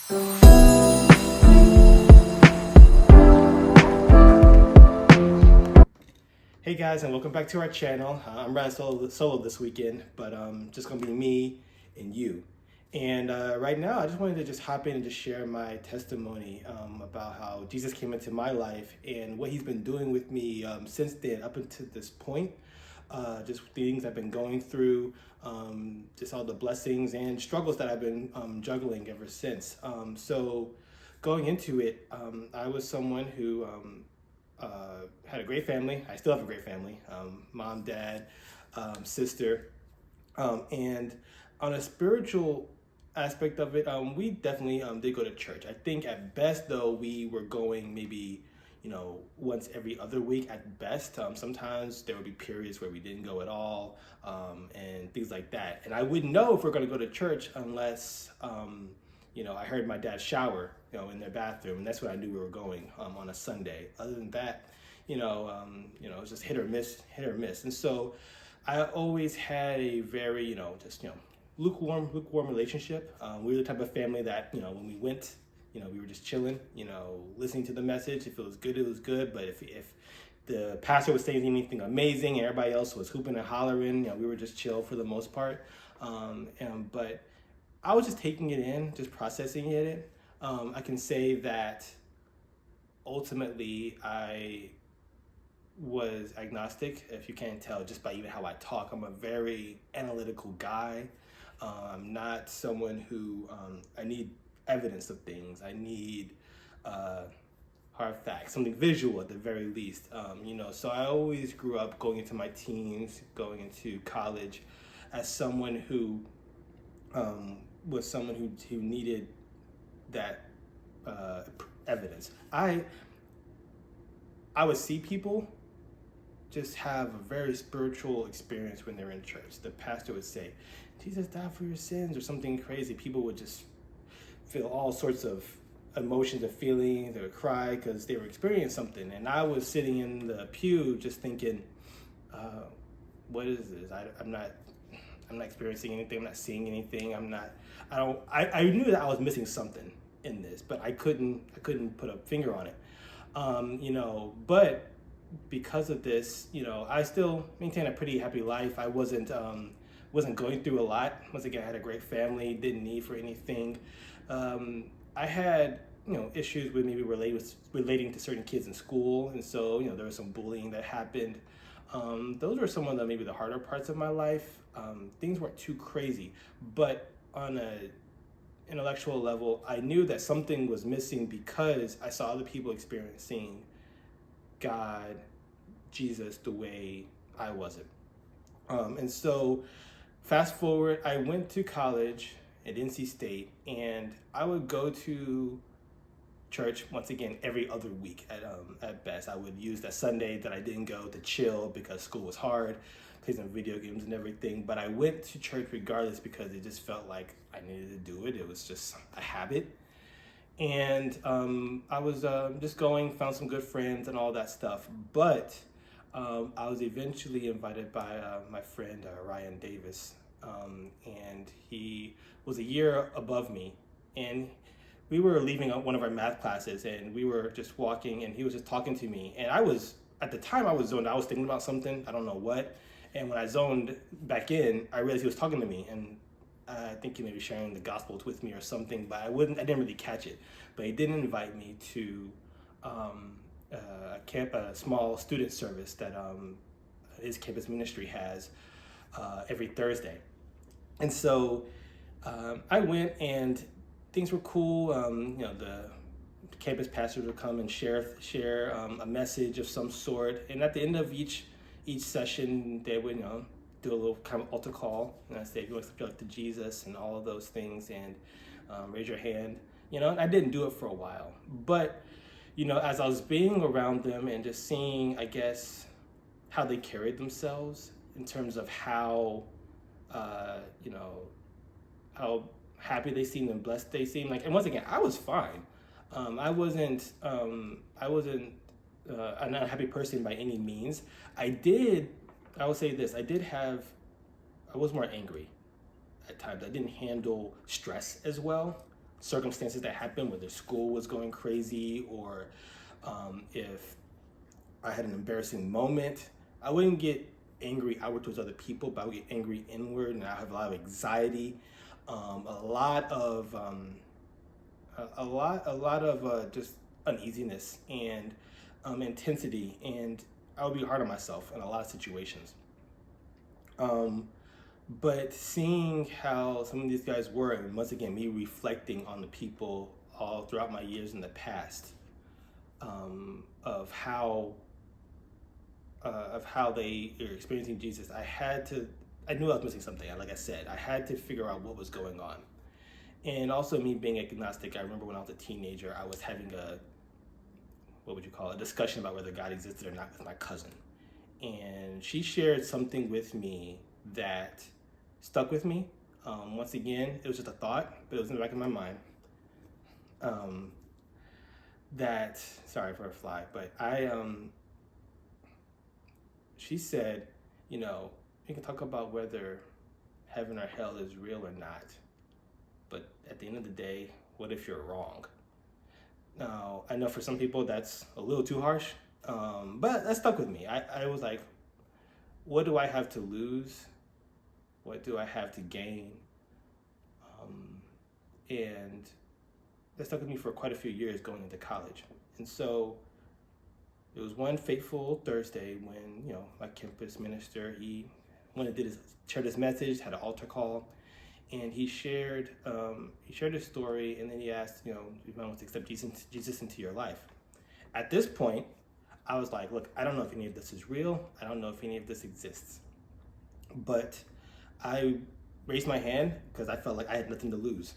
Hey guys, and welcome back to our channel. I'm running solo this weekend, but just gonna be me and you. And right now, I just wanted to just hop in and just share my testimony about how Jesus came into my life and what He's been doing with me since then, up until this point. Just things I've been going through, just all the blessings and struggles that I've been juggling ever since. So, going into it, I was someone who had a great family. I still have a great family, mom, dad, sister. And on a spiritual aspect of it, we definitely did go to church. I think at best, though, we were going maybe, once every other week at best. Sometimes there would be periods where we didn't go at all, and things like that. And I wouldn't know if we're going to go to church unless, I heard my dad shower, in their bathroom, and that's when I knew we were going on a Sunday. Other than that, it was just hit or miss. And so I always had a very, lukewarm relationship. We were the type of family that, when we went, we were just chilling, listening to the message. If it was good, it was good. But if the pastor was saying anything amazing and everybody else was hooping and hollering, we were just chill for the most part. But I was just taking it in, just processing it. I can say that ultimately I was agnostic, if you can't tell just by even how I talk. I'm a very analytical guy. I'm not someone who, I need evidence of things. I need hard facts, something visual at the very least. So I always grew up going into my teens, going into college as someone who was someone who needed that evidence. I would see people just have a very spiritual experience when they're in church. The pastor would say, Jesus died for your sins, or something crazy. People would just feel all sorts of emotions and feelings. They would cry because they were experiencing something. And I was sitting in the pew just thinking, what is this? I'm not experiencing anything. I'm not seeing anything. I knew that I was missing something in this, but I couldn't put a finger on it. But because of this, I still maintain a pretty happy life. I wasn't going through a lot. Once again, I had a great family, didn't need for anything. I had, issues with maybe relating to certain kids in school. And so, there was some bullying that happened. Those were some of maybe the harder parts of my life. Things weren't too crazy, but on a intellectual level, I knew that something was missing because I saw other people experiencing God, Jesus, the way I wasn't. And so fast forward, I went to college at NC State, and I would go to church once again every other week at best. I would use that Sunday that I didn't go to chill because school was hard, play some video games and everything. But I went to church regardless because it just felt like I needed to do it. It was just a habit. And I was just going, found some good friends and all that stuff. But I was eventually invited by my friend Ryan Davis, and he was a year above me. And we were leaving one of our math classes, and we were just walking, and he was just talking to me. And at the time I was zoned. I was thinking about something, I don't know what. And when I zoned back in, I realized he was talking to me, and I think he may be sharing the gospels with me or something, but I didn't really catch it. But he did invite me to a small student service that his campus ministry has every Thursday. And so I went, and things were cool. The campus pastors would come and share a message of some sort. And at the end of each session, they would do a little kind of altar call, and I say, if you want to accept your life to Jesus and all of those things, and raise your hand. And I didn't do it for a while, but as I was being around them and just seeing, I guess, how they carried themselves in terms of how how happy they seemed and blessed they seemed. And once again, I was fine. I wasn't an unhappy person by any means. I will say this, I was more angry at times. I didn't handle stress as well. circumstances that happened, whether school was going crazy or if I had an embarrassing moment, I wouldn't get angry outward towards other people, but I would get angry inward, and I have a lot of anxiety, a lot of just uneasiness and intensity, and I would be hard on myself in a lot of situations. But seeing how some of these guys were, and once again, me reflecting on the people all throughout my years in the past, of how they are experiencing Jesus, I knew I was missing something. Like I said, I had to figure out what was going on. And also me being agnostic, I remember when I was a teenager, I was having what would you call it, a discussion about whether God existed or not with my cousin. And she shared something with me that stuck with me. Once again, it was just a thought, but it was in the back of my mind. Sorry for a fly, but she said, you can talk about whether heaven or hell is real or not, but at the end of the day, what if you're wrong? Now, I know for some people that's a little too harsh, but that stuck with me. I was like, what do I have to lose? What do I have to gain? And that stuck with me for quite a few years going into college. And so it was one fateful Thursday when, my campus minister, he shared his message, had an altar call, and he shared his story, and then he asked, if you want to accept Jesus into your life. At this point, I was like, look, I don't know if any of this is real. I don't know if any of this exists. But I raised my hand because I felt like I had nothing to lose.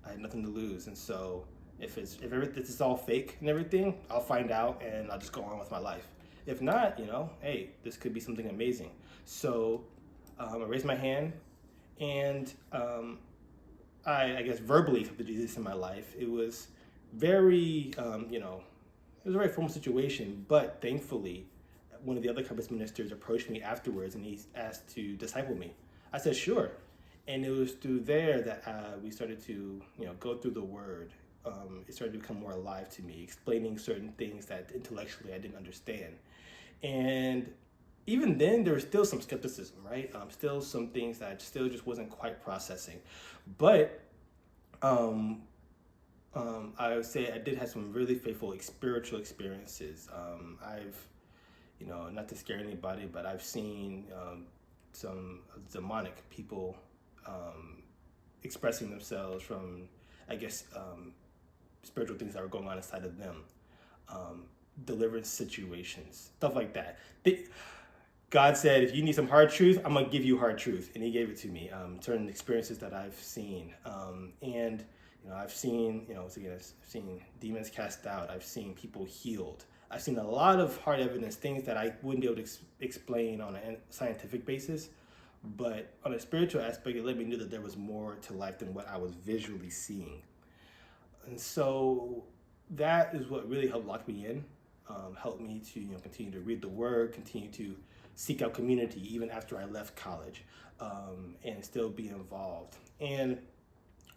And so if this is all fake and everything, I'll find out and I'll just go on with my life. If not, hey, this could be something amazing. So I raised my hand, and I guess verbally accepted Jesus in my life. It was very, it was a very formal situation, but thankfully, one of the other campus ministers approached me afterwards and he asked to disciple me. I said, sure. And it was through there that we started to, go through the word. It started to become more alive to me, explaining certain things that intellectually I didn't understand. And even then, there was still some skepticism, right? Still some things that I still just wasn't quite processing. But I would say I did have some really faithful spiritual experiences. I've, not to scare anybody, but I've seen some demonic people expressing themselves from, I guess, spiritual things that were going on inside of them, deliverance situations, stuff like that. God said, if you need some hard truth, I'm going to give you hard truth. And he gave it to me, certain experiences that I've seen. And I've seen, I've seen demons cast out. I've seen people healed. I've seen a lot of hard evidence, things that I wouldn't be able to explain on a scientific basis. But on a spiritual aspect, it let me know that there was more to life than what I was visually seeing. And so that is what really helped lock me in, helped me to continue to read the word, continue to seek out community even after I left college, and still be involved. And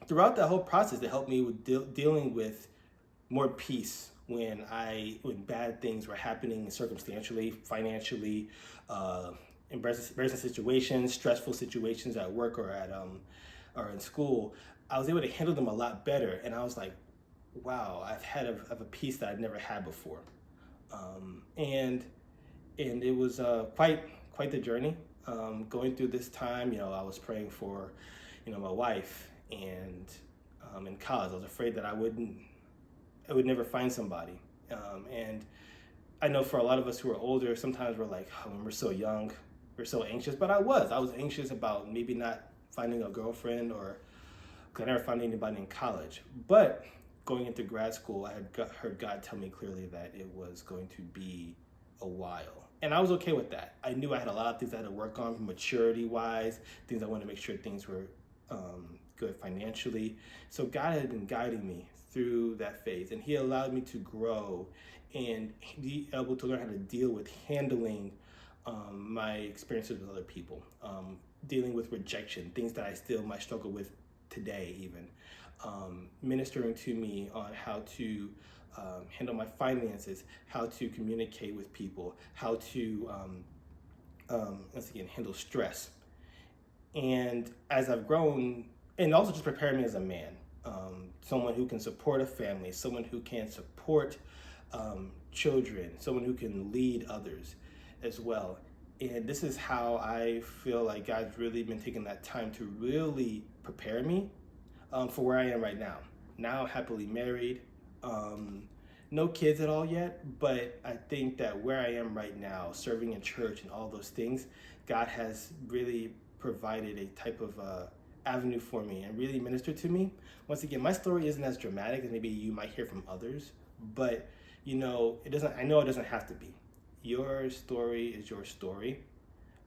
throughout that whole process, it helped me with dealing with more peace when bad things were happening circumstantially, financially, embarrassing situations, stressful situations at work or or in school. I was able to handle them a lot better, and I was like, wow, I've had a peace that I'd never had before. And it was quite the journey. Going through this time, I was praying for, my wife, and in college, I was afraid that I would never find somebody. And I know for a lot of us who are older, sometimes we're like, when we're so young, we're so anxious. But I was anxious about maybe not finding a girlfriend, or because I never found anybody in college. But going into grad school, I had heard God tell me clearly that it was going to be a while. And I was okay with that. I knew I had a lot of things I had to work on maturity-wise, things I wanted to make sure things were good financially. So God had been guiding me through that phase, and he allowed me to grow and be able to learn how to deal with handling my experiences with other people, dealing with rejection, things that I still might struggle with today even. ministering to me on how to handle my finances, how to communicate with people, how to once again handle stress. And as I've grown, and also just preparing me as a man, someone who can support a family, someone who can support children, someone who can lead others as well. And this is how I feel like God's really been taking that time to really prepare me for where I am right now. Now, happily married, no kids at all yet, but I think that where I am right now, serving in church and all those things, God has really provided a type of avenue for me and really ministered to me. Once again, my story isn't as dramatic as maybe you might hear from others, but it doesn't. I know it doesn't have to be. Your story is your story.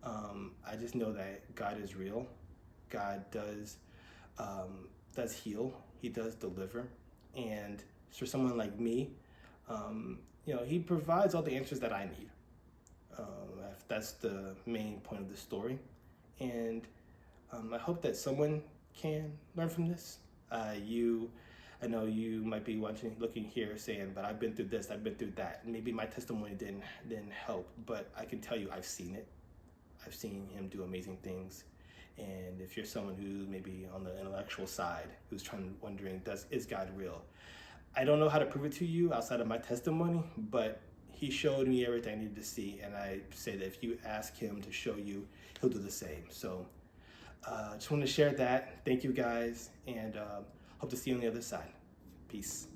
I just know that God is real. God does heal. He does deliver, and for someone like me, He provides all the answers that I need. That's the main point of the story, and I hope that someone can learn from this. I know you might be looking here, saying, "But I've been through this, I've been through that." Maybe my testimony didn't help, but I can tell you, I've seen it. I've seen Him do amazing things. And if you're someone who's maybe on the intellectual side, who's wondering, is God real? I don't know how to prove it to you outside of my testimony, but He showed me everything I needed to see, and I say that if you ask Him to show you, He'll do the same. So just want to share that. Thank you guys, and hope to see you on the other side. Peace.